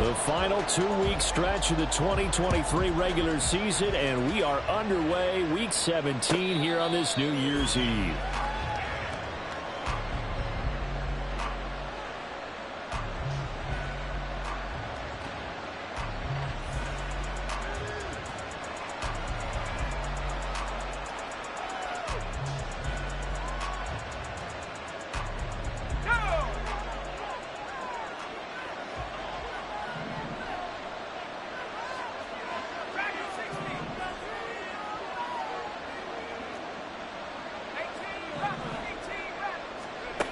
The final 2-week stretch of the 2023 regular season, and we are underway week 17 here on this New Year's Eve.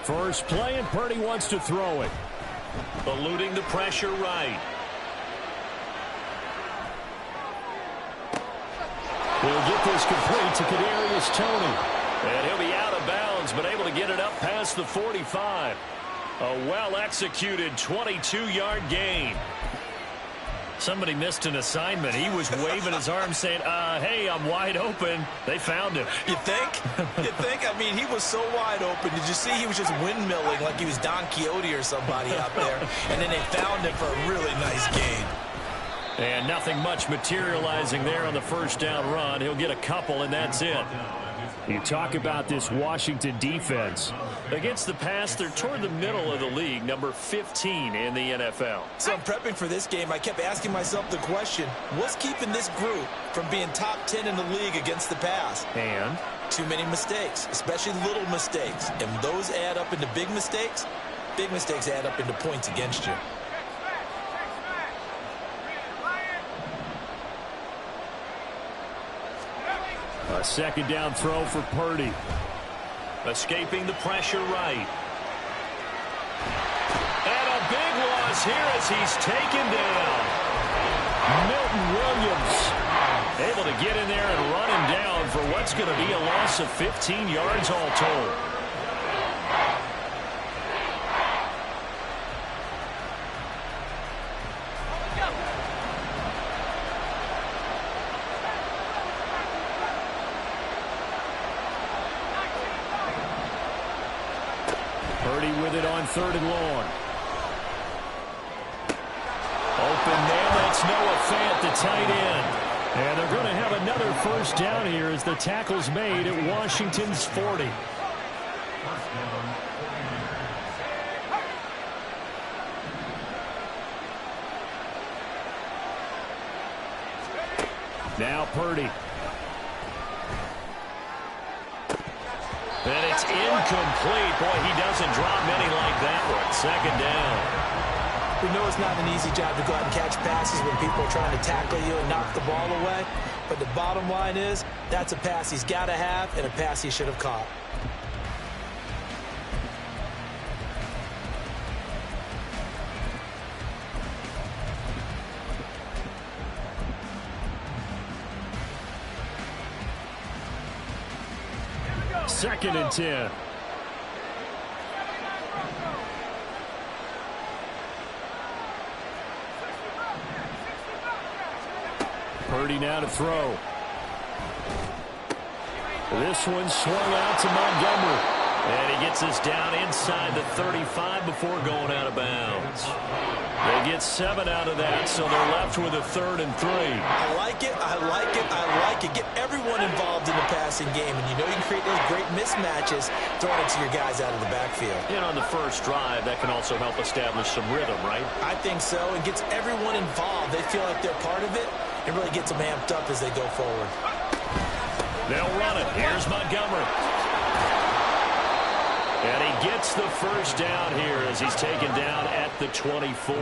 First play, and Purdy wants to throw it. Eluding the pressure right. He'll get this complete to Kadarius Toney. And he'll be out of bounds, but able to get it up past the 45. A well-executed 22-yard gain. Somebody missed an assignment. He was waving his arm saying, hey, I'm wide open. They found him. You think? You think? I mean, he was so wide open. Did you see he was just windmilling like he was Don Quixote or somebody out there? And then they found him for a really nice gain. And nothing much materializing there on the first down run. He'll get a couple, and that's it. You talk about this Washington defense. Against the pass, they're toward the middle of the league, number 15 in the NFL. So I'm prepping for this game. I kept asking myself the question, what's keeping this group from being top 10 in the league against the pass? And? Too many mistakes, especially little mistakes. And those add up into big mistakes. Big mistakes add up into points against you. A second down throw for Purdy. Escaping the pressure right. And a big loss here as he's taken down. Milton Williams able to get in there and run him down for what's going to be a loss of 15 yards all told. Purdy with it on 3rd and long. Open man, that's Noah Fant, the tight end. And they're going to have another first down here as the tackle's made at Washington's 40. Now Purdy. And it's incomplete. Boy, he doesn't drop many like that one. Second down. We know it's not an easy job to go out and catch passes when people are trying to tackle you and knock the ball away. But the bottom line is, that's a pass he's got to have and a pass he should have caught. Second and 10. Purdy now to throw. This one swung out to Montgomery. And he gets us down inside the 35 before going out of bounds. They get 7 out of that, so they're left with a 3rd and 3. I like it, I like it, I like it. Get everyone involved in the passing game, and you know you can create those great mismatches throwing it to your guys out of the backfield. And on the first drive, that can also help establish some rhythm, right? I think so. It gets everyone involved. They feel like they're part of it. It really gets them amped up as they go forward. They'll run it. Here's Montgomery. And he gets the first down here as he's taken down at the 24.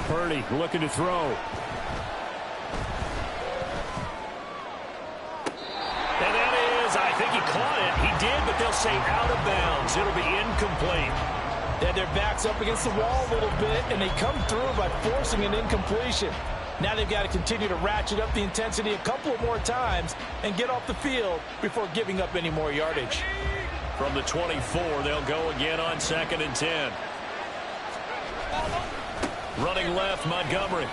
Purdy looking to throw. And that is, I think he caught it. He did, but they'll say out of bounds. It'll be incomplete. Then their backs up against the wall a little bit, and they come through by forcing an incompletion. Now they've got to continue to ratchet up the intensity a couple of more times and get off the field before giving up any more yardage. From the 24, they'll go again on 2nd and 10. Running left, Montgomery.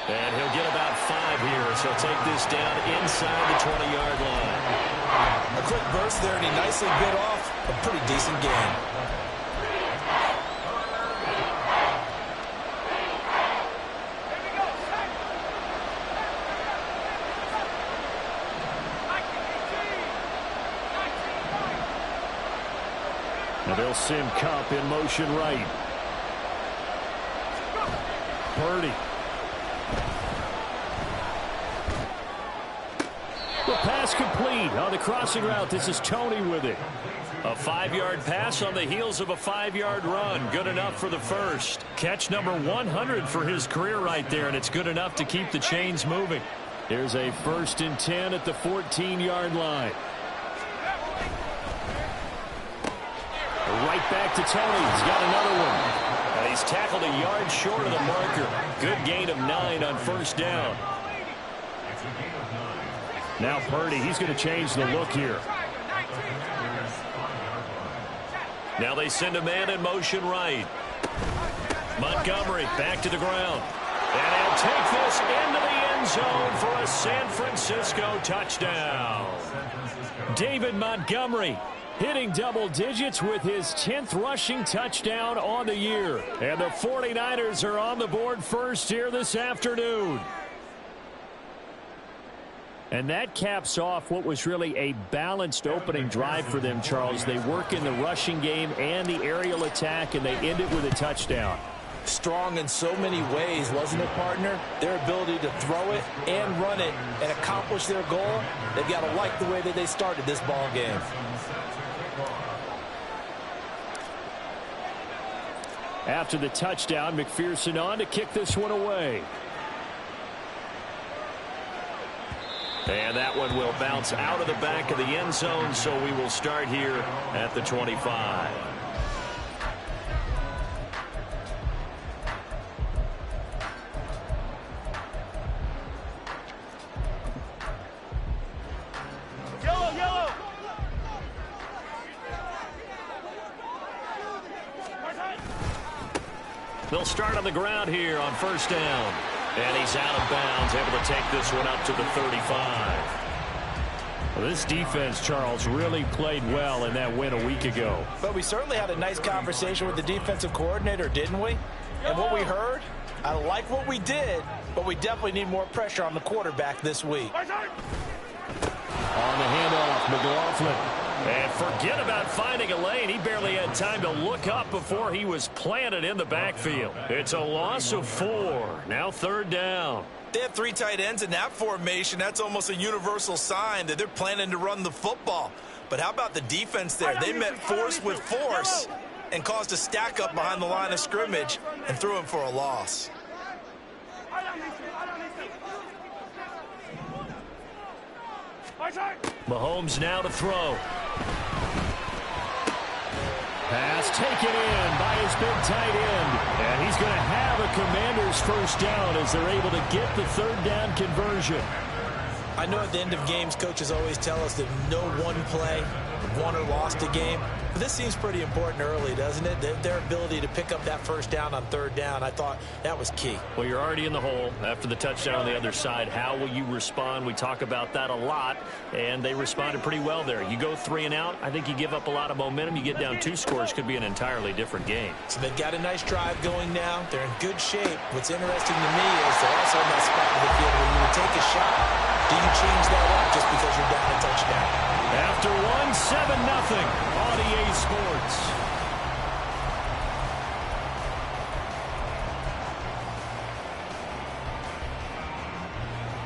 And he'll get about 5 here, so take this down inside the 20-yard line. A quick burst there, and he nicely bit off a pretty decent gain. Now they'll send Cup in motion right. Purdy. The pass complete on the crossing route. This is Tony with it. A 5-yard pass on the heels of a 5-yard run. Good enough for the first. Catch number 100 for his career right there, and it's good enough to keep the chains moving. Here's a 1st and 10 at the 14-yard line. Right back to Tony. He's got another one. And he's tackled a yard short of the marker. Good gain of 9 on 1st down. Now Purdy, he's going to change the look here. Now they send a man in motion right. Montgomery back to the ground. And he'll take this into the end zone for a San Francisco touchdown. David Montgomery hitting double digits with his 10th rushing touchdown on the year. And the 49ers are on the board first here this afternoon. And that caps off what was really a balanced opening drive for them, Charles. They work in the rushing game and the aerial attack, and they end it with a touchdown. Strong in so many ways, wasn't it, partner? Their ability to throw it and run it and accomplish their goal, they've got to like the way that they started this ball game. After the touchdown, McPherson on to kick this one away. And that one will bounce out of the back of the end zone, so we will start here at the 25. They'll start on the ground here on 1st down. And he's out of bounds, able to take this one up to the 35. Well, this defense, Charles, really played well in that win a week ago. But we certainly had a nice conversation with the defensive coordinator, didn't we? And what we heard, I like what we did, but we definitely need more pressure on the quarterback this week. On the handoff, McLaughlin. And forget about finding a lane. He barely had time to look up before he was planted in the backfield. It's a loss of 4. Now 3rd down. They have 3 tight ends in that formation. That's almost a universal sign that they're planning to run the football. But how about the defense there? They met force with force and caused a stack up behind the line of scrimmage and threw him for a loss. Mahomes now to throw. Pass taken in by his big tight end. And he's going to have a Commanders 1st down as they're able to get the 3rd down conversion. I know at the end of games, coaches always tell us that no one play won or lost a game. But this seems pretty important early, doesn't it? Their ability to pick up that 1st down on 3rd down, I thought that was key. Well, you're already in the hole after the touchdown on the other side. How will you respond? We talk about that a lot, and they responded pretty well there. You go 3 and out, I think you give up a lot of momentum. You get down 2 scores, could be an entirely different game. So they've got a nice drive going now. They're in good shape. What's interesting to me is they're also in that spot of the field where you would take a shot. Do you change that up just because you're down a touchdown? After 1-7-0 on EA Sports.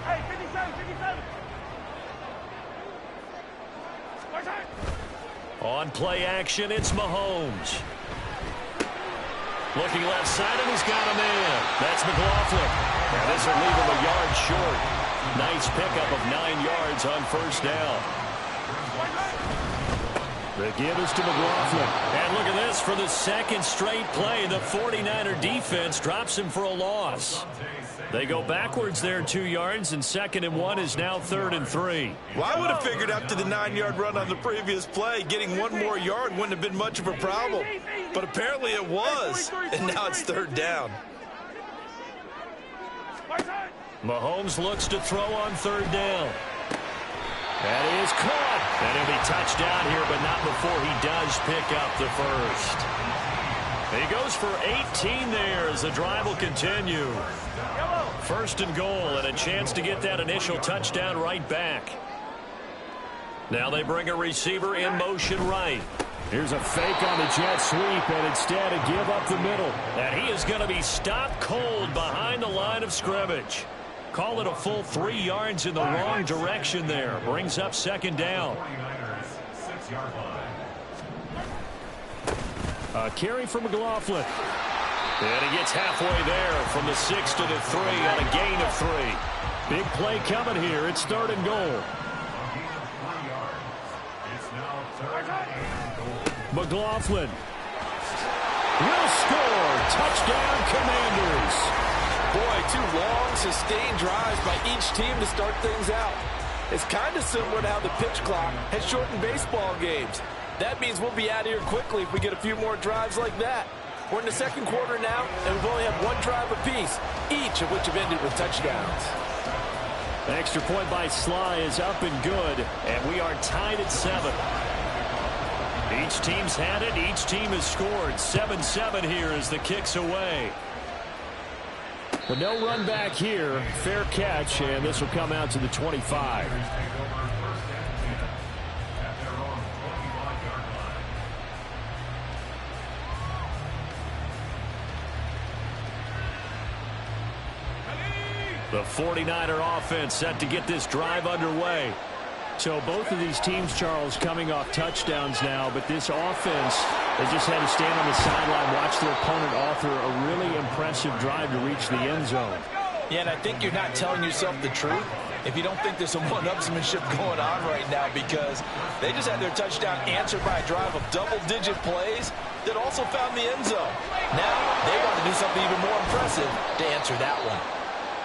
Hey, 57, 57. On play action, it's Mahomes. Looking left side, and he's got a man. That's McLaughlin. And this will leave him a yard short. Nice pickup of 9 yards on 1st down. The give is to McLaughlin. And look at this. For the second straight play, the 49er defense drops him for a loss. They go backwards there 2 yards, and 2nd and 1 is now 3rd and 3. Well, I would have figured after the 9-yard run on the previous play, getting 1 more yard wouldn't have been much of a problem. But apparently it was, and now it's 3rd down. Mahomes looks to throw on 3rd down. That is caught. And he'll be touched down here, but not before he does pick up the first. He goes for 18 there as the drive will continue. 1st and goal, and a chance to get that initial touchdown right back. Now they bring a receiver in motion right. Here's a fake on the jet sweep, and instead a give up the middle. And he is going to be stopped cold behind the line of scrimmage. Call it a full 3 yards in the wrong direction there. Brings up 2nd down. A carry for McLaughlin. And he gets halfway there from the 6 to the 3 on a gain of 3. Big play coming here. It's 3rd and goal. McLaughlin will score. Touchdown, Commanders. Boy, 2 long, sustained drives by each team to start things out. It's kind of similar to how the pitch clock has shortened baseball games. That means we'll be out of here quickly if we get a few more drives like that. We're in the 2nd quarter now, and we've only had 1 drive apiece, each of which have ended with touchdowns. The extra point by Sly is up and good, and we are tied at 7. Each team's had it. Each team has scored. 7-7 here as the kick's away. But no run back here. Fair catch, and this will come out to the 25. The 49er offense set to get this drive underway. So both of these teams, Charles, coming off touchdowns now, but this offense, they just had to stand on the sideline, watch their opponent author a really impressive drive to reach the end zone. Yeah, and I think you're not telling yourself the truth if you don't think there's some one-upsmanship going on right now, because they just had their touchdown answered by a drive of double-digit plays that also found the end zone. Now they want to do something even more impressive to answer that one.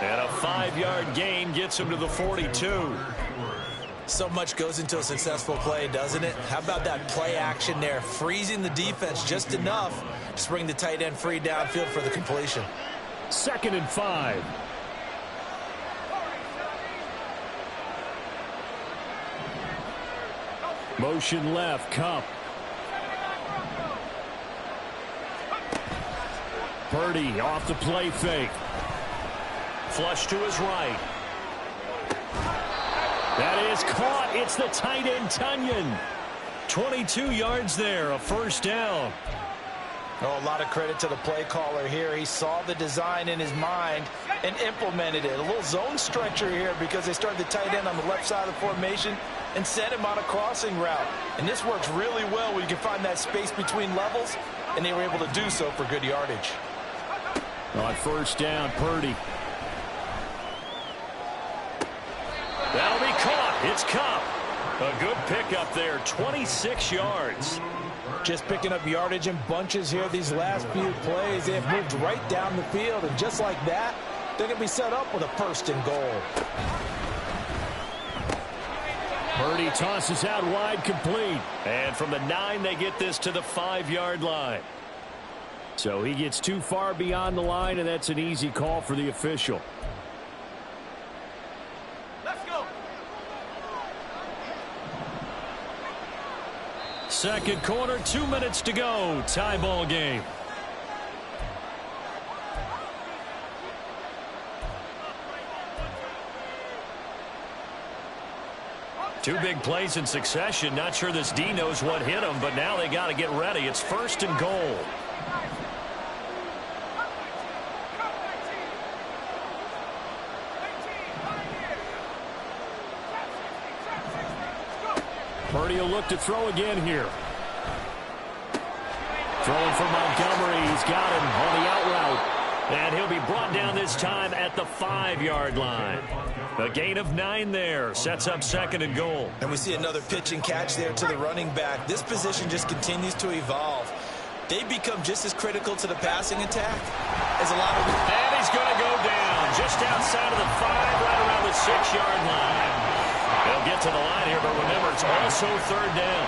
And a 5-yard gain gets him to the 42. So much goes into a successful play, doesn't it? How about that play action there, freezing the defense just enough to bring the tight end free downfield for the completion. 2nd and 5. Motion left, Cup. Purdy off the play fake. Flush to his right. That is caught. It's the tight end, Tunyon. 22 yards there, a 1st down. Oh, a lot of credit to the play caller here. He saw the design in his mind and implemented it. A little zone stretcher here because they started the tight end on the left side of the formation and sent him on a crossing route. And this works really well when you can find that space between levels, and they were able to do so for good yardage. On 1st down, Purdy. That'll be caught. It's Cup. A good pickup there, 26 yards. Just picking up yardage in bunches here these last few plays. They have moved right down the field, and just like that, they're going to be set up with a 1st and goal. Purdy tosses out wide, complete. And from the 9, they get this to the 5-yard line. So he gets too far beyond the line, and that's an easy call for the official. Second quarter, 2 minutes to go. Tie ball game. Two big plays in succession. Not sure this D knows what hit him, but now they got to get ready. It's 1st and goal. Purdy will look to throw again here. Throwing for Montgomery. He's got him on the out route. And he'll be brought down this time at the 5-yard line. A gain of 9 there. Sets up 2nd and goal. And we see another pitch and catch there to the running back. This position just continues to evolve. They become just as critical to the passing attack as a lot of... And he's going to go down just outside of the 5, right around the 6-yard line. They'll get to the line here, but remember, it's also 3rd down.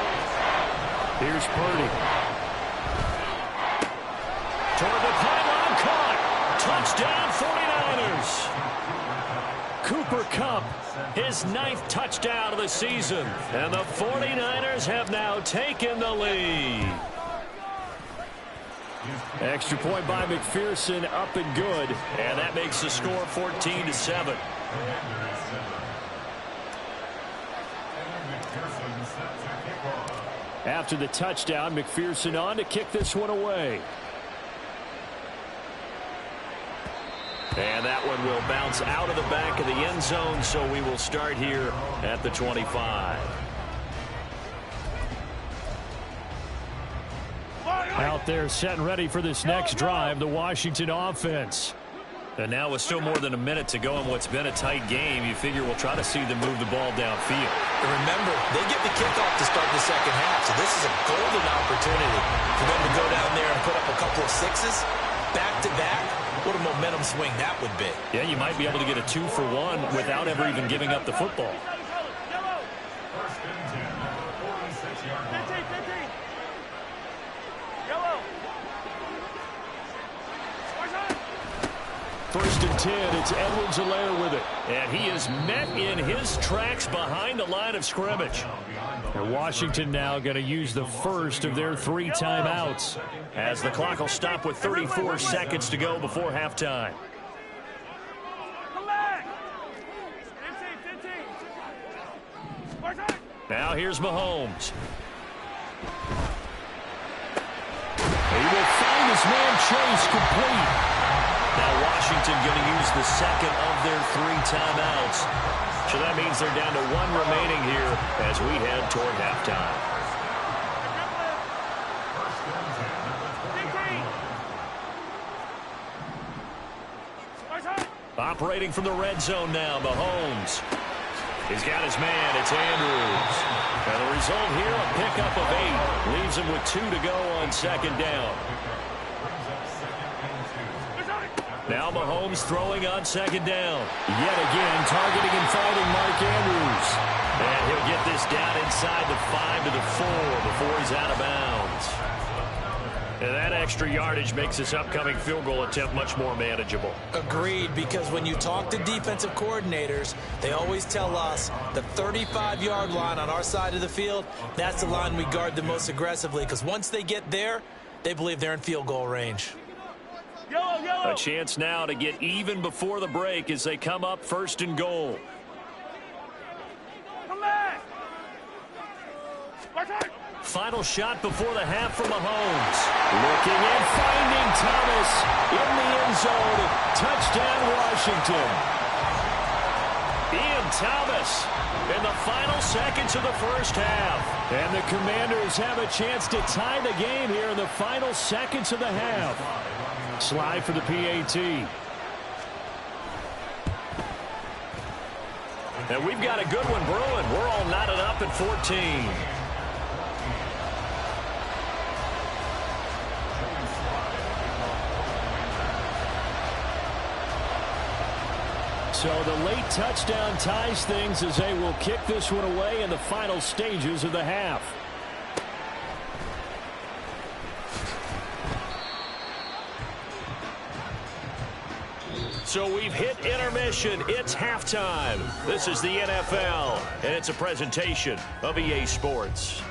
Here's Purdy. Toward the pylon, caught. Touchdown, 49ers. Cooper Kupp, his 9th touchdown of the season. And the 49ers have now taken the lead. Extra point by McPherson, up and good. And that makes the score 14-7. After the touchdown, McPherson on to kick this one away. And that one will bounce out of the back of the end zone, so we will start here at the 25. Out there set and ready for this next drive, the Washington offense. And now with still more than a minute to go in what's been a tight game, you figure we'll try to see them move the ball downfield. And remember, they get the kickoff to start the second half, so this is a golden opportunity for them to go down there and put up a couple of 6s back-to-back. What a momentum swing that would be. Yeah, you might be able to get a 2-for-1 without ever even giving up the football. First and 10, it's Edwards-Helaire with it. And he is met in his tracks behind the line of scrimmage. And Washington now going to use the first of their 3 timeouts, as the clock will stop with 34 seconds to go before halftime. Now here's Mahomes. He will find his man Chase complete. Now Washington going to use the second of their 3 timeouts. So that means they're down to 1 remaining here as we head toward halftime. Operating from the red zone now, Mahomes. He's got his man, it's Andrews. And the result here, a pickup of 8. Leaves him with 2 to go on 2nd down. Now Mahomes throwing on 2nd down. Yet again, targeting and finding Mark Andrews. And he'll get this down inside the 5 to the 4 before he's out of bounds. And that extra yardage makes this upcoming field goal attempt much more manageable. Agreed, because when you talk to defensive coordinators, they always tell us the 35-yard line on our side of the field, that's the line we guard the most aggressively, because once they get there, they believe they're in field goal range. A chance now to get even before the break as they come up 1st and goal. Final shot before the half from Mahomes. Looking and finding Thomas in the end zone. Touchdown, Washington. Ian Thomas in the final seconds of the first half. And the Commanders have a chance to tie the game here in the final seconds of the half. Slide for the PAT. And we've got a good one brewing. We're all knotted up at 14. So the late touchdown ties things as they will kick this one away in the final stages of the half. So we've hit intermission. It's halftime. This is the NFL, and it's a presentation of EA Sports.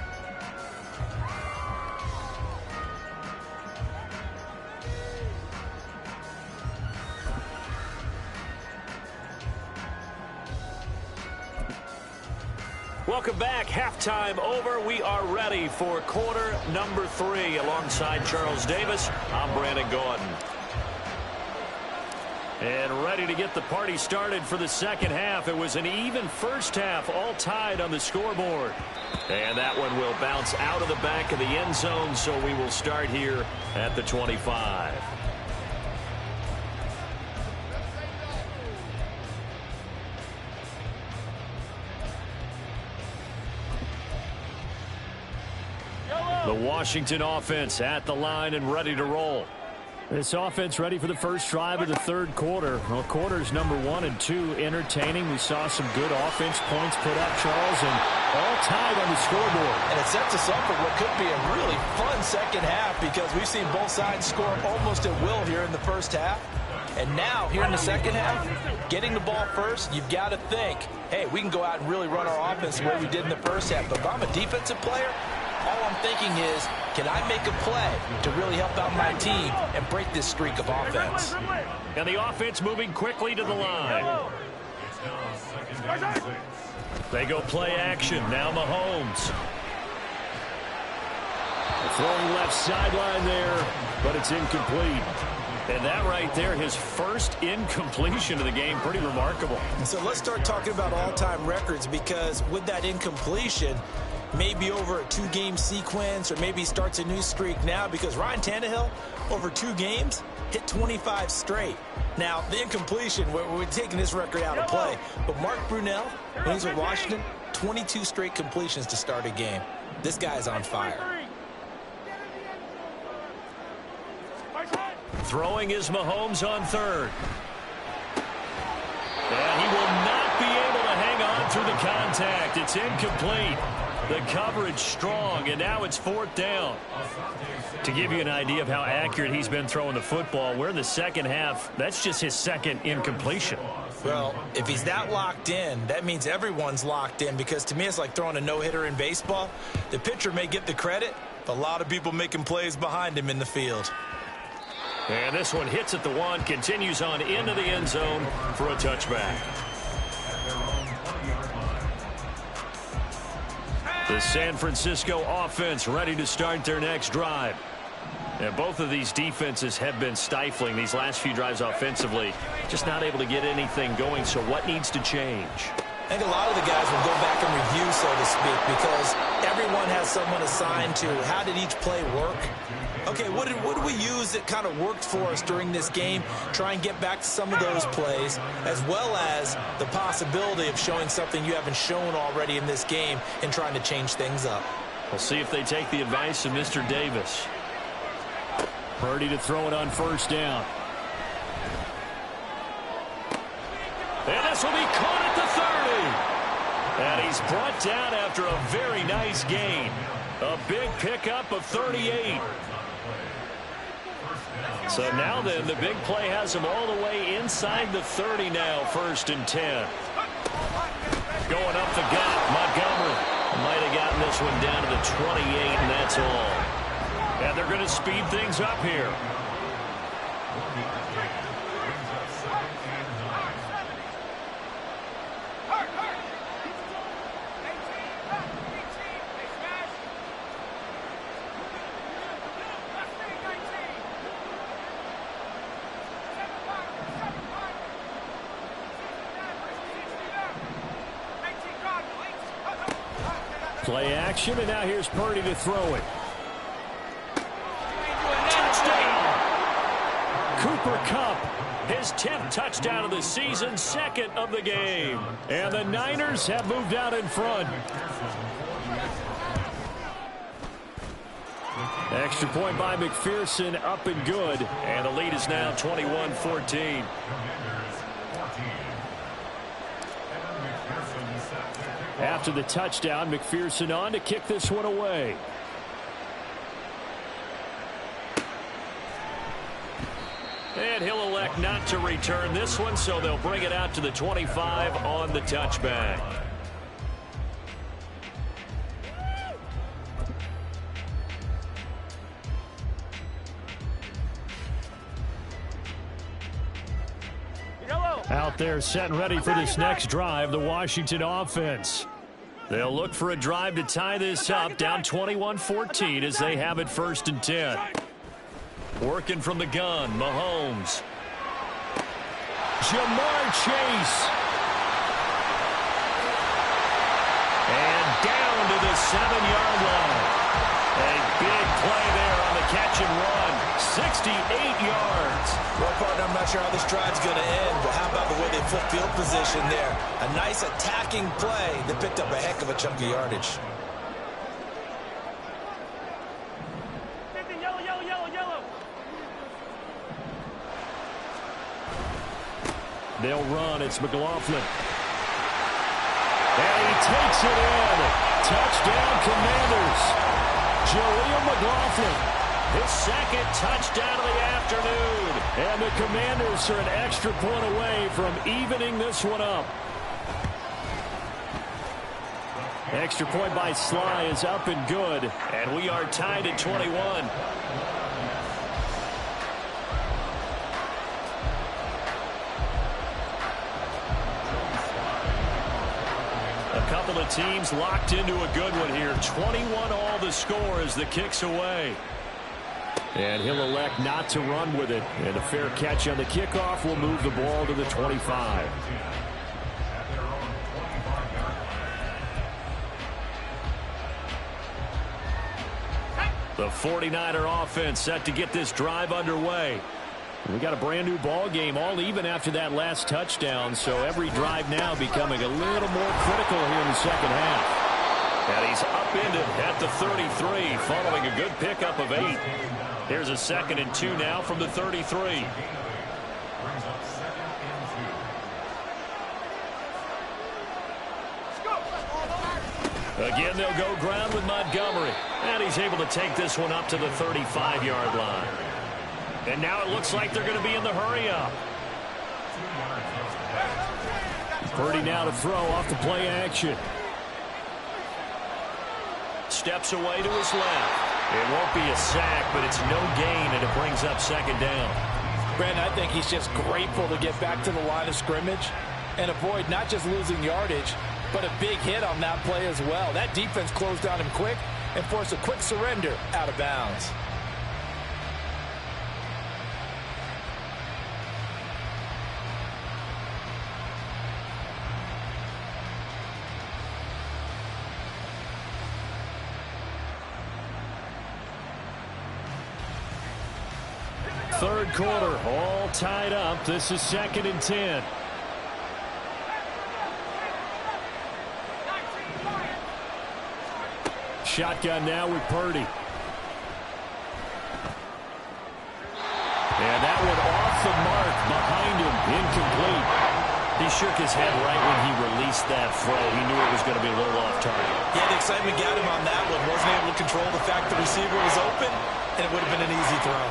Welcome back. Halftime over. We are ready for quarter number 3. Alongside Charles Davis, I'm Brandon Gordon. And ready to get the party started for the second half. It was an even first half, all tied on the scoreboard. And that one will bounce out of the back of the end zone, so we will start here at the 25. The Washington offense at the line and ready to roll. This offense ready for the first drive of the third quarter. Well, quarters number 1 and 2 entertaining. We saw some good offense points put up, Charles, and all tied on the scoreboard. And it sets us up for what could be a really fun second half because we've seen both sides score almost at will here in the first half. And now, here in the second half, getting the ball first, you've got to think, hey, we can go out and really run our offense the way we did in the first half. But if I'm a defensive player, all I'm thinking is, can I make a play to really help out my team and break this streak of offense? And the offense moving quickly to the line. They go play action. Now Mahomes. Throwing left sideline there, but it's incomplete. And that right there, his first incompletion of the game, pretty remarkable. So let's start talking about all-time records because with that incompletion, maybe over a 2-game sequence or maybe starts a new streak now because Ryan Tannehill, over 2 games, hit 25 straight. Now, the incompletion, we're taking this record out of play. But Mark Brunell, when he's with Washington, 22 straight completions to start a game. This guy's on fire. Throwing is Mahomes on third. And he will not be able to hang on through the contact. It's incomplete. The coverage strong, and now it's 4th down. To give you an idea of how accurate he's been throwing the football, we're in the second half. That's just his second incompletion. Well, if he's that locked in, that means everyone's locked in because to me it's like throwing a no-hitter in baseball. The pitcher may get the credit, but a lot of people making plays behind him in the field. And this one hits at the 1, continues on into the end zone for a touchback. The San Francisco offense ready to start their next drive. And both of these defenses have been stifling these last few drives offensively. Just not able to get anything going, so what needs to change? I think a lot of the guys will go back and review, so to speak, because everyone has someone assigned to how did each play work. Okay, what did we use that kind of worked for us during this game? Try and get back to some of those plays, as well as the possibility of showing something you haven't shown already in this game and trying to change things up. We'll see if they take the advice of Mr. Davis. Purdy to throw it on first down. And this will be caught at the 30. And he's brought down after a very nice gain. A big pickup of 38. So now then, the big play has him all the way inside the 30 now, 1st and 10. Going up the gut, Montgomery. Might have gotten this one down to the 28, and that's all. And they're going to speed things up here. Play action, and now here's Purdy to throw it. Touchdown! Cooper Kupp, his 10th touchdown of the season, 2nd of the game. And the Niners have moved out in front. Extra point by McPherson, up and good. And the lead is now 21-14. After the touchdown, McPherson on to kick this one away. And he'll elect not to return this one, so they'll bring it out to the 25 on the touchback. Out there set and ready for this next drive, the Washington offense. They'll look for a drive to tie this up, down 21-14 as they have it 1st and 10. Working from the gun, Mahomes. Jamar Chase. And down to the 7-yard line. A big play there on the catch and run. 68 yards. Well, partner, I'm not sure how this drive's going to end, but how about the way they flip field position there? A nice attacking play that picked up a heck of a chunk of yardage. They'll run. It's McLaughlin. And he takes it in. Touchdown, Commanders. Jaleel McLaughlin, his second touchdown of the afternoon. And the Commanders are an extra point away from evening this one up. Extra point by Sly is up and good. And we are tied at 21. A couple of teams locked into a good one here. 21 all the score as the kick's away. And he'll elect not to run with it. And a fair catch on the kickoff will move the ball to the 25. The 49er offense set to get this drive underway. We got a brand new ball game, all even after that last touchdown, so every drive now becoming a little more critical here in the second half. And he's upended at the 33 following a good pickup of 8. Here's a 2nd and 2 now from the 33. Again, they'll go ground with Montgomery. And he's able to take this one up to the 35-yard line. And now it looks like they're going to be in the hurry-up. Purdy now to throw off the play action. Steps away to his left. It won't be a sack, but it's no gain, and it brings up 2nd down. Brandon, I think he's just grateful to get back to the line of scrimmage and avoid not just losing yardage, but a big hit on that play as well. That defense closed down him quick and forced a quick surrender out of bounds. Third quarter, all tied up. This is 2nd and 10. Shotgun now with Purdy. And that one off the mark behind him, incomplete. He shook his head right when he released that throw. He knew it was going to be a little off target. Yeah, the excitement got him on that one. Wasn't able to control the fact the receiver was open, and it would have been an easy throw.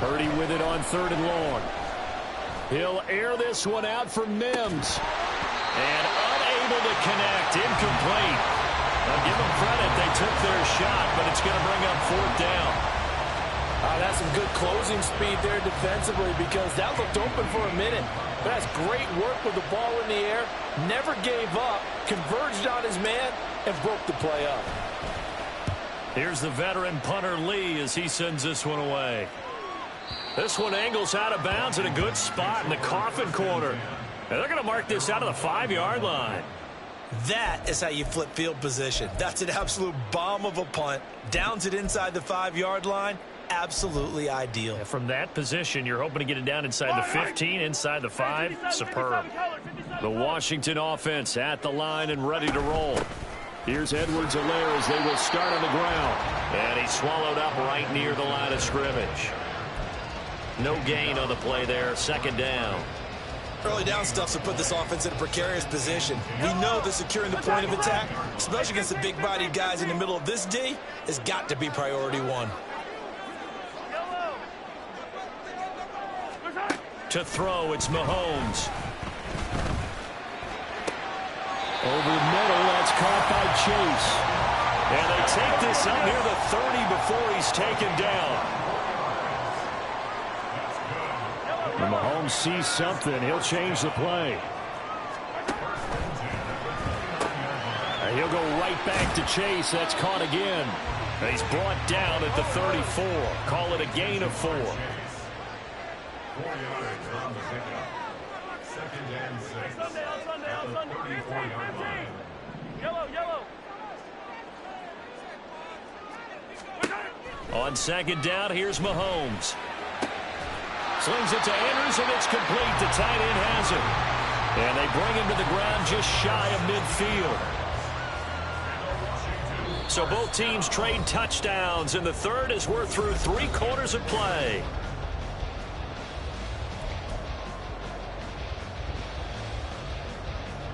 Purdy with it on 3rd and long. He'll air this one out for Mims. And unable to connect. Incomplete. I'll give them credit. They took their shot, but it's going to bring up 4th down. That's some good closing speed there defensively because that looked open for a minute. But that's great work with the ball in the air. Never gave up. Converged on his man and broke the play up. Here's the veteran punter Lee as he sends this one away. This one angles out of bounds in a good spot in the coffin corner. And they're going to mark this out of the 5-yard line. That is how you flip field position. That's an absolute bomb of a punt. Downs it inside the 5-yard line. Absolutely ideal. Yeah, from that position, you're hoping to get it down inside the 15, inside the 5. Superb. The Washington offense at the line and ready to roll. Here's Edwards-Helaire as they will start on the ground. And he's swallowed up right near the line of scrimmage. No gain on the play there. 2nd down. Early down stuff to put this offense in a precarious position. We know that securing the point of attack, especially against the big-bodied guys in the middle of this D, has got to be priority 1. To throw, it's Mahomes. Over the middle, that's caught by Chase. And they take this up near the 30 before he's taken down. When Mahomes sees something, he'll change the play. And he'll go right back to Chase. That's caught again. And he's brought down at the 34. Call it a gain of 4. On 2nd down, here's Mahomes. Slings it to Anderson. It's complete. The tight end has it. And they bring him to the ground just shy of midfield. So both teams trade touchdowns in the third as we're through 3 quarters of play.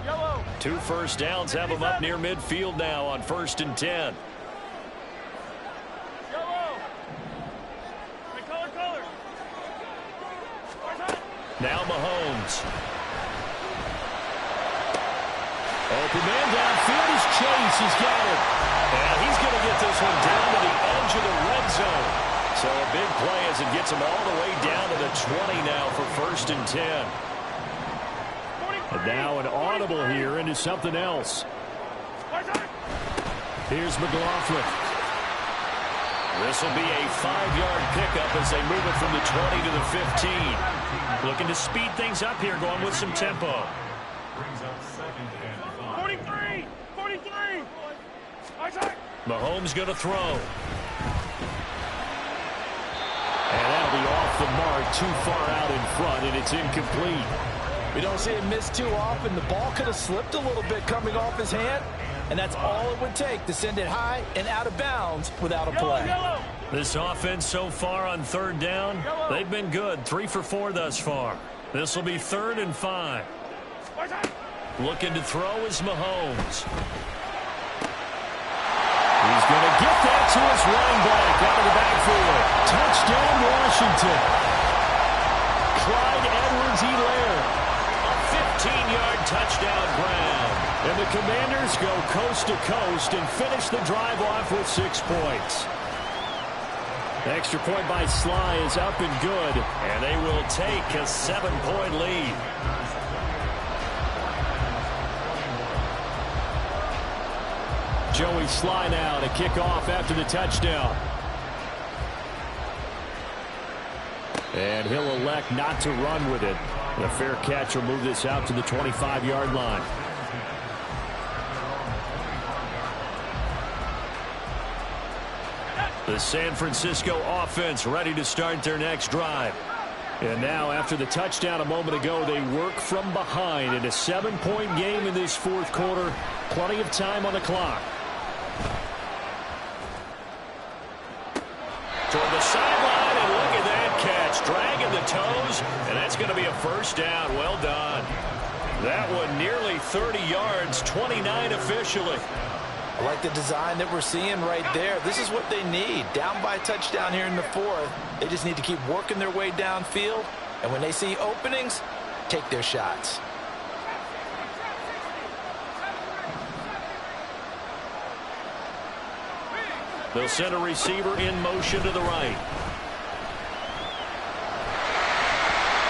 Yellow. 2 first downs have them up near midfield now on 1st and 10. Yellow. Color. Now Mahomes. Open man downfield is Chase. He's got it. And he's going to get this one down to the edge of the red zone. So a big play as it gets him all the way down to the 20 now for 1st and 10. And now an audible here into something else. Here's McLaughlin. This will be a 5-yard pickup as they move it from the 20 to the 15. Looking to speed things up here, going with some tempo. 43. Mahomes going to throw. And that'll be off the mark, too far out in front, and it's incomplete. We don't see him miss too often. The ball could have slipped a little bit coming off his hand, and that's all it would take to send it high and out of bounds without a play. This offense so far on 3rd down, they've been good. 3 for 4 thus far. This will be 3rd and 5. Looking to throw is Mahomes. He's going to get that to his running back out of the backfield. Touchdown, Washington. Clyde Edwards-Helaire. A 15-yard touchdown grab. And the Commanders go coast to coast and finish the drive off with 6 points. The extra point by Sly is up and good, and they will take a 7-point lead. Joey Sly now to kick off after the touchdown. And he'll elect not to run with it. The fair catch will move this out to the 25-yard line. The San Francisco offense ready to start their next drive. And now, after the touchdown a moment ago, they work from behind in a 7-point game in this 4th quarter. Plenty of time on the clock. Toward the sideline, and look at that catch. Dragging the toes, and that's going to be a 1st down. Well done. That one nearly 30 yards, 29 officially. I like the design that we're seeing right there. This is what they need. Down by a touchdown here in the 4th. They just need to keep working their way downfield. And when they see openings, take their shots. They'll send a receiver in motion to the right.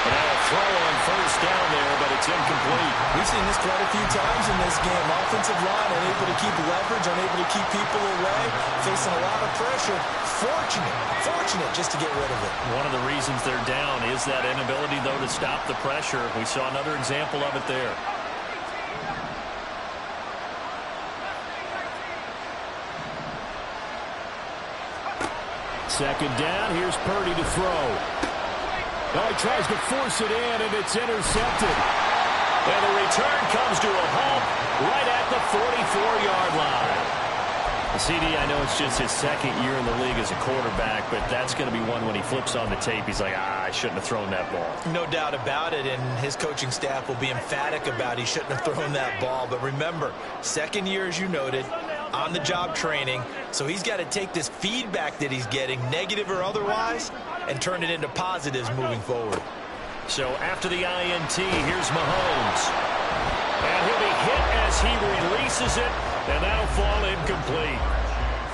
And a throw on 1st down there, but it's incomplete. We've seen this quite a few times in this game. Offensive line unable to keep leverage, unable to keep people away, facing a lot of pressure. Fortunate just to get rid of it. One of the reasons they're down is that inability, though, to stop the pressure. We saw another example of it there. Second down, here's Purdy to throw. Oh, he tries to force it in, and it's intercepted. And the return comes to a halt right at the 44-yard line. CD, I know it's just his 2nd year in the league as a quarterback, but that's going to be one when he flips on the tape. He's like, I shouldn't have thrown that ball. No doubt about it, and his coaching staff will be emphatic about he shouldn't have thrown that ball. But remember, 2nd year, as you noted, on-the-job training, so he's got to take this feedback that he's getting, negative or otherwise, and turn it into positives moving forward. So after the INT, here's Mahomes. And he'll be hit as he releases it, and that'll fall incomplete.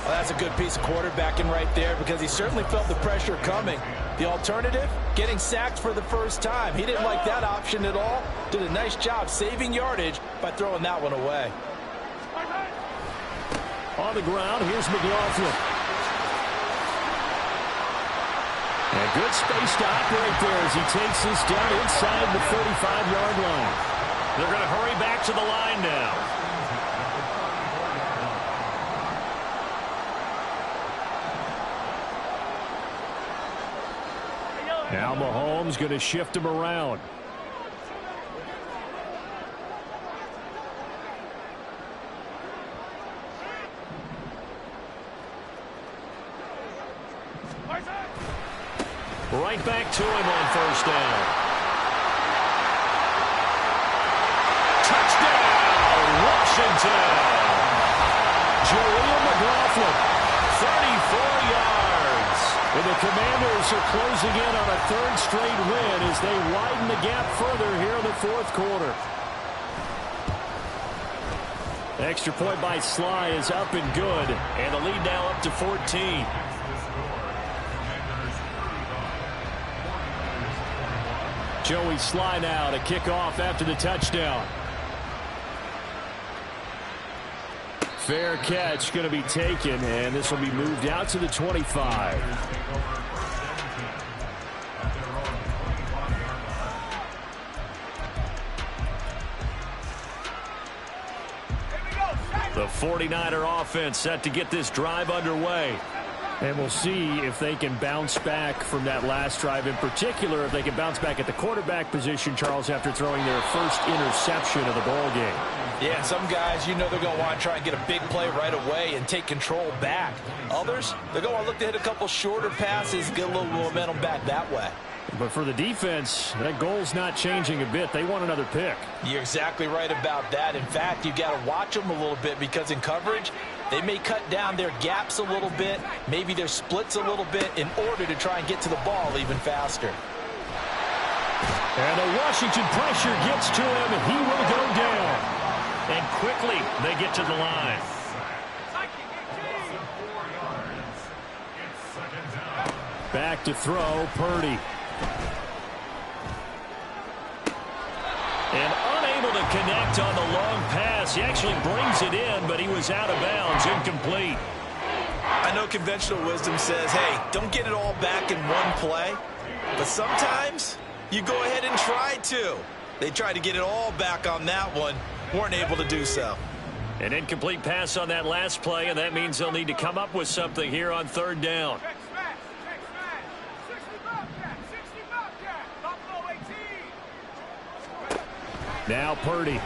Well, that's a good piece of quarterbacking right there because he certainly felt the pressure coming. The alternative, getting sacked for the 1st time. He didn't like that option at all. Did a nice job saving yardage by throwing that one away. On the ground, here's McLaughlin. And good space to operate there as he takes this down inside the 35-yard line. They're going to hurry back to the line now. Now Mahomes going to shift him around. Right back to him on first down. Touchdown, Washington. Jaleel McLaughlin, 34 yards. And the Commanders are closing in on a third straight win as they widen the gap further here in the fourth quarter. Extra point by Sly is up and good, and the lead now up to 14. Joey Sly now to kick off after the touchdown. Fair catch going to be taken, and this will be moved out to the 25. The 49er offense set to get this drive underway. And we'll see if they can bounce back from that last drive, in particular if they can bounce back at the quarterback position, Charles, after throwing their first interception of the ball game. Yeah, some guys, you know they're going to want to try and get a big play right away and take control back. Others, they're going to want to look to hit a couple shorter passes, get a little momentum back that way. But for the defense, that goal's not changing a bit. They want another pick. You're exactly right about that. In fact, you got to watch them a little bit because in coverage, they may cut down their gaps a little bit, maybe their splits a little bit in order to try and get to the ball even faster. And the Washington pressure gets to him, and he will go down. And quickly, they get to the line. Back to throw, Purdy. And unable to connect on the long pass. He actually brings it in, but he was out of bounds, incomplete. I know conventional wisdom says, hey, don't get it all back in one play. But sometimes you go ahead and try to. They tried to get it all back on that one. Weren't able to do so. An incomplete pass on that last play, and that means they'll need to come up with something here on third down. Now Purdy.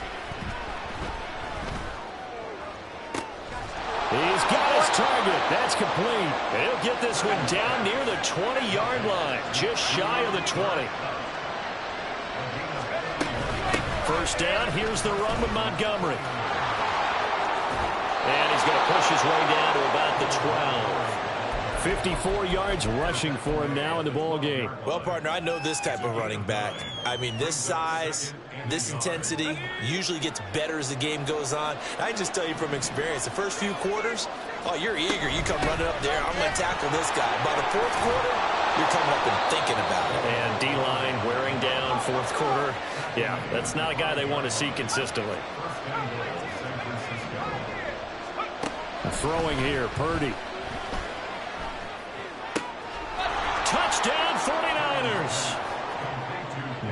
He's got his target. That's complete. He'll get this one down near the 20-yard line, just shy of the 20. First down, here's the run with Montgomery. And he's going to push his way down to about the 12. 54 yards rushing for him now in the ball game. Well, partner, I know this type of running back. I mean, this size, this intensity usually gets better as the game goes on. I can just tell you from experience, the first few quarters, oh, you're eager. You come running up there. I'm going to tackle this guy. By the fourth quarter, you're coming up and thinking about it. And D-line wearing down fourth quarter. Yeah, that's not a guy they want to see consistently. Throwing here, Purdy. Touchdown 49ers.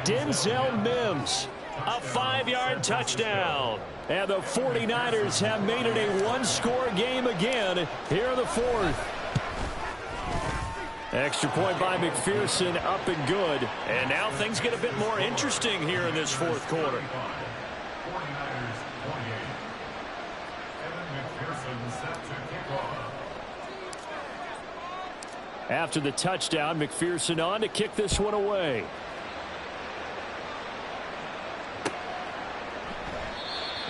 Denzel Mims, a 5-yard touchdown. And the 49ers have made it a one-score game again here in the fourth. Extra point by McPherson, up and good. And now things get a bit more interesting here in this fourth quarter. After the touchdown, McPherson on to kick this one away.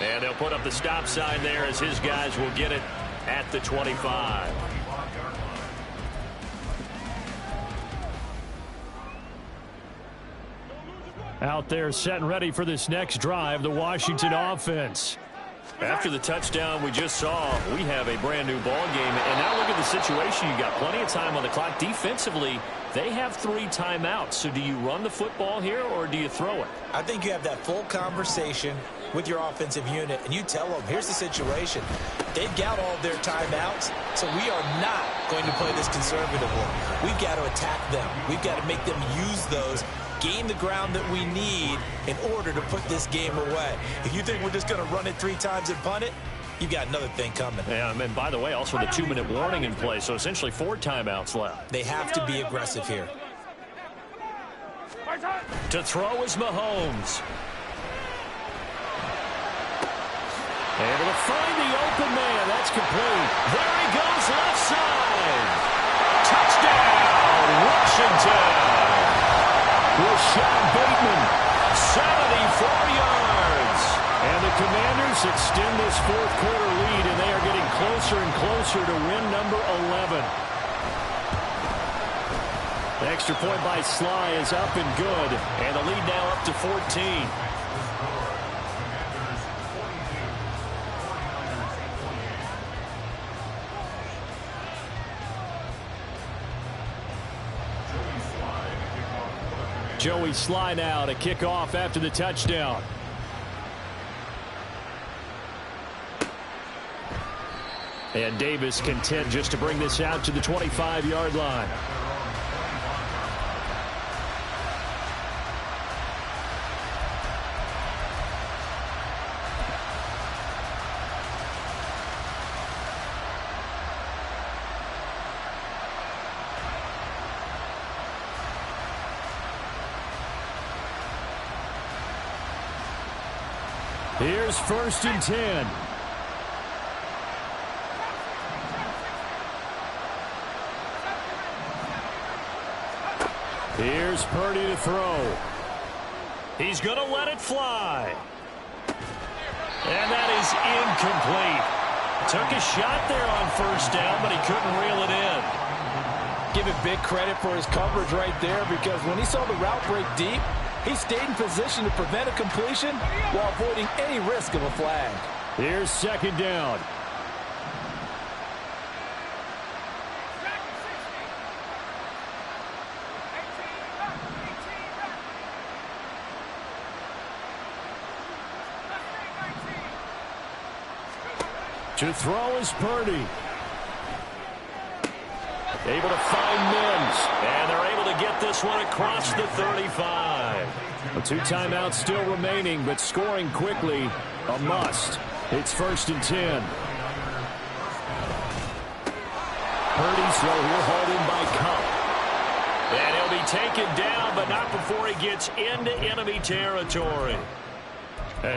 And they'll put up the stop sign there as his guys will get it at the 25. Out there set and ready for this next drive, the Washington offense. After the touchdown we just saw, we have a brand new ball game. And now look at the situation. You got plenty of time on the clock. Defensively, they have 3 timeouts. So do you run the football here or do you throw it? I think you have that full conversation with your offensive unit, and you tell them, here's the situation. They've got all their timeouts, so we are not going to play this conservatively. We've got to attack them. We've got to make them use those, gain the ground that we need in order to put this game away. If you think we're just going to run it 3 times and punt it, you've got another thing coming. Yeah, and by the way, also the 2-minute warning in play, so essentially 4 timeouts left. They have to be aggressive here. To throw is Mahomes. Able to find the open man. That's complete. There he goes, left side. Touchdown, Washington. Rashad Bateman, 74 yards. And the Commanders extend this fourth quarter lead, and they are getting closer and closer to win number 11. The extra point by Sly is up and good, and the lead now up to 14. Joey Sly now to kick off after the touchdown. And Davis content just to bring this out to the 25-yard line. Here's 1st and 10. Here's Purdy to throw. He's going to let it fly. And that is incomplete. Took a shot there on 1st down, but he couldn't reel it in. Give it big credit for his coverage right there, because when he saw the route break deep, he stayed in position to prevent a completion while avoiding any risk of a flag. Here's 2nd down. To throw is Purdy. Able to find Mims. And they're able to get this one across the 35. 2 timeouts still remaining, but scoring quickly a must. It's 1st and 10. Purdy's throw here hauled in by Cup. And he'll be taken down, but not before he gets into enemy territory.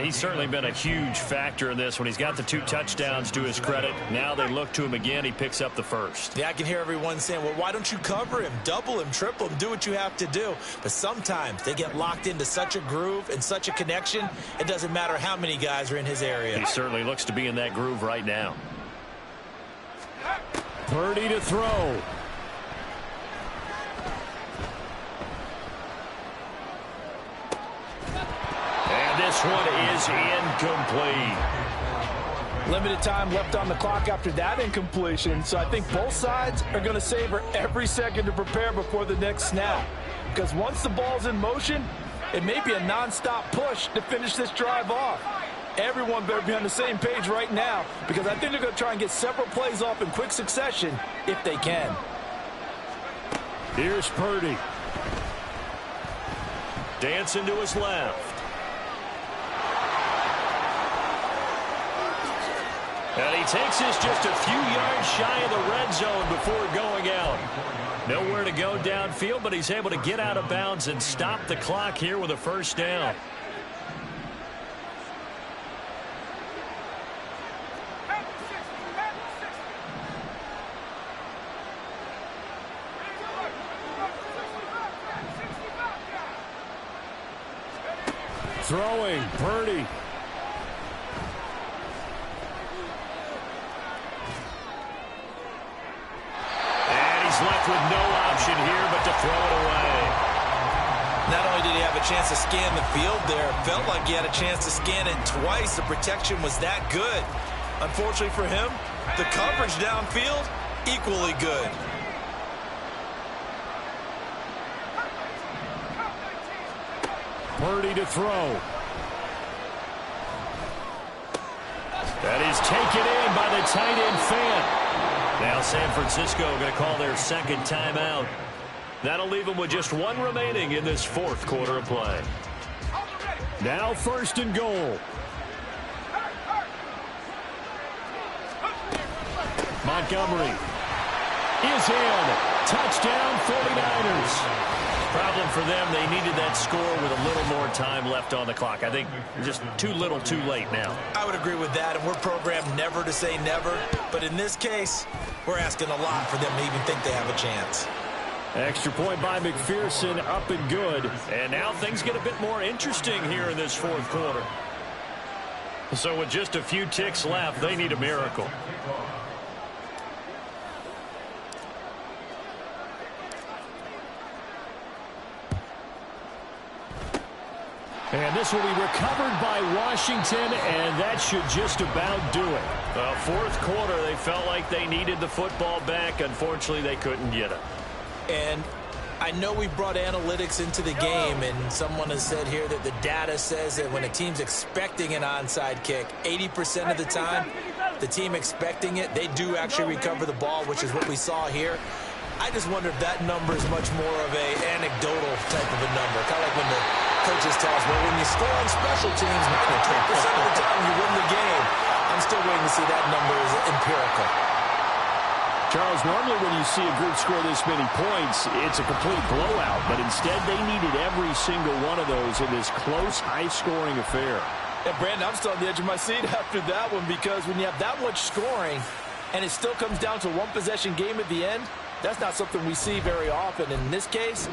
He's certainly been a huge factor in this when he's got the 2 touchdowns to his credit. Now they look to him again. He picks up the 1st. Yeah, I can hear everyone saying, well, why don't you cover him, double him, triple him, do what you have to do. But sometimes they get locked into such a groove and such a connection, it doesn't matter how many guys are in his area. He certainly looks to be in that groove right now. Purdy to throw. This one is incomplete. Limited time left on the clock after that incompletion, so I think both sides are going to savor every second to prepare before the next snap. Because once the ball's in motion, it may be a non-stop push to finish this drive off. Everyone better be on the same page right now, because I think they're going to try and get several plays off in quick succession if they can. Here's Purdy. Dancing to his left. And he takes this just a few yards shy of the red zone before going out. Nowhere to go downfield, but he's able to get out of bounds and stop the clock here with a 1st down. Throwing, Purdy. Left with no option here but to throw it away. Not only did he have a chance to scan the field there, it felt like he had a chance to scan it twice. The protection was that good. Unfortunately for him, the coverage downfield, equally good. Purdy to throw. That is taken in by the tight end Fant. Now San Francisco going to call their 2nd timeout. That'll leave them with just 1 remaining in this 4th quarter of play. Now 1st and goal. Montgomery is in. Touchdown 49ers. Problem for them, they needed that score with a little more time left on the clock. I think just too little too late now. I would agree with that, and we're programmed never to say never. But in this case, we're asking a lot for them to even think they have a chance. Extra point by McPherson, up and good. And now things get a bit more interesting here in this fourth quarter. So with just a few ticks left, they need a miracle. And this will be recovered by Washington, and that should just about do it. Fourth quarter, they felt like they needed the football back. Unfortunately, they couldn't get it. And I know we brought analytics into the game, and someone has said here that the data says that when a team's expecting an onside kick, 80% of the time, the team expecting it, they do actually recover the ball, which is what we saw here. I just wonder if that number is much more of a anecdotal type of a number. Kind of like when the coaches tell us, well, when you score on special teams, 93% of the time you win the game. I'm still waiting to see that number is empirical. Charles, normally when you see a group score this many points, it's a complete blowout. But instead, they needed every single one of those in this close, high-scoring affair. And, Brandon, I'm still on the edge of my seat after that one, because when you have that much scoring and it still comes down to one possession game at the end, that's not something we see very often. In this case,